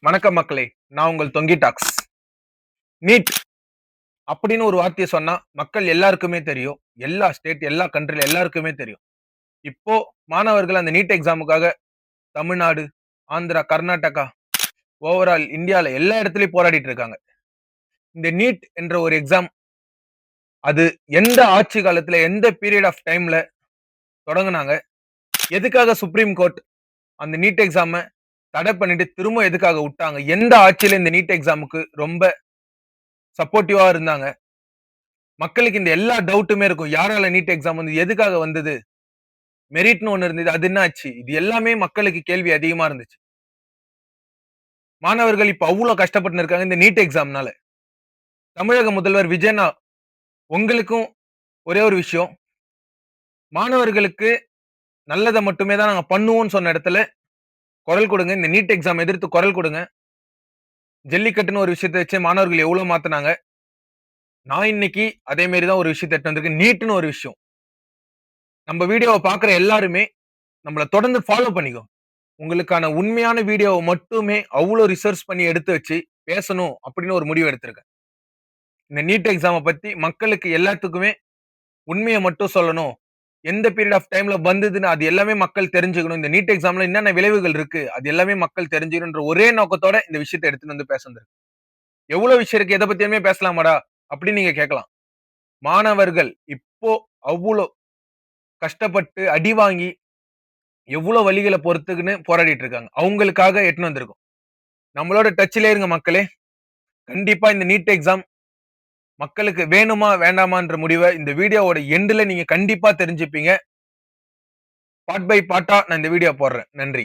வணக்கம் மக்களே. நான் உங்கள் தொங்கி டாக்ஸ். நீட் அப்படின்னு ஒரு வார்த்தைய சொன்னா, மக்கள் எல்லாருக்குமே தெரியும். எல்லா ஸ்டேட், எல்லா கண்ட்ரில எல்லாருக்குமே தெரியும். இப்போ மாணவர்கள் அந்த நீட் எக்ஸாமுக்காக தமிழ்நாடு, ஆந்திரா, கர்நாடகா, ஓவரால் இந்தியால எல்லா இடத்துலயும் போராடிட்டு இருக்காங்க. இந்த நீட் என்ற ஒரு எக்ஸாம், அது எந்த ஆட்சி காலத்துல, எந்த பீரியட் ஆஃப் டைம்ல தொடங்குனாங்க? எதுக்காக சுப்ரீம் கோர்ட் அந்த நீட் எக்ஸாம தடை பண்ணிட்டு திரும்ப எதுக்காக உட்டாங்க? எந்த ஆட்சியில இந்த நீட் எக்ஸாமுக்கு ரொம்ப சப்போர்ட்டிவா இருந்தாங்க? மக்களுக்கு இந்த எல்லா டவுட்டுமே இருக்கும். யாரால நீட் எக்ஸாம் வந்தது? எதுக்காக வந்தது? மெரிட்ன்னு ஒண்ணு இருந்தது. அது என்ன ஆச்சு? இது எல்லாமே மக்களுக்கு கேள்வி அதிகமா இருந்துச்சு. மாணவர்கள் இப்ப அவ்ளோ கஷ்டப்பட்டுன்னு இருக்காங்க இந்த நீட் எக்ஸாம்னால. தமிழக முதல்வர் விஜயண்ணா உங்களுக்கும் ஒரே ஒரு விஷயம். மாணவர்களுக்கு நல்லத மட்டுமே தான் நாங்க பண்ணுவோம்ன்னு சொன்ன இடத்துல குரல் கொடுங்க. இந்த நீட் எக்ஸாம் எதிர்த்து குரல் கொடுங்க. ஜல்லிக்கட்டுன்னு ஒரு விஷயத்த வச்சு மாணவர்கள் எவ்ளோ மாத்துனாங்க. நான் இன்னைக்கு அதே மாரி தான் ஒரு விஷயத்த எடுத்துட்டு வந்திருக்கேன். நீட்ன்னு ஒரு விஷயம். நம்ம வீடியோவ பார்க்குற எல்லாருமே நம்மள தொடர்ந்து ஃபாலோ பண்ணிக்கோங்க. உங்களுக்கான உண்மையான வீடியோவ மட்டுமே அவ்ளோ ரிசர்ச் பண்ணி எடுத்து வச்சு பேசணும் அப்படின்னு ஒரு முடிவு எடுத்திருக்கேன். இந்த நீட் எக்ஸாம பத்தி மக்களுக்கு எல்லாத்துக்குமே உண்மைய மட்டும் சொல்லணும். எந்த பீரியட் ஆஃப் டைம்ல வந்ததுன்னு அது எல்லாமே மக்கள் தெரிஞ்சுக்கணும். இந்த நீட் எக்ஸாம்ல என்னென்ன விளைவுகள் இருக்கு? அது எல்லாமே மக்கள் தெரிஞ்சுக்கணுன்ற ஒரே நோக்கத்தோட இந்த விஷயத்த எடுத்துட்டு வந்து பேச வந்திருக்கேன். எவ்வளவு விஷயம் இருக்கு. எத பத்தியுமே பேசலாமாடா? அப்படின்னு நீங்க கேட்கலாம். மாணவர்கள் இப்போ அவ்ளோ கஷ்டப்பட்டு அடி வாங்கி எவ்ளோ வலிகள பொறுத்துக்குன்னு போராடிட்டு இருக்காங்க. அவங்களுக்காக எட்டுன்னு வந்திருக்கோம். நம்மளோட டச்‌லே இருங்க மக்களே. கண்டிப்பா இந்த நீட் எக்ஸாம் மக்களுக்கு வேணுமா? வேண்டாமான்ற முடிவ இந்த வீடியோவோட எண்டுல நீங்க கண்டிப்பா தெரிஞ்சுப்பீங்க. பார்ட் பை பார்ட்டா நான் இந்த வீடியோ போடுறேன். நன்றி.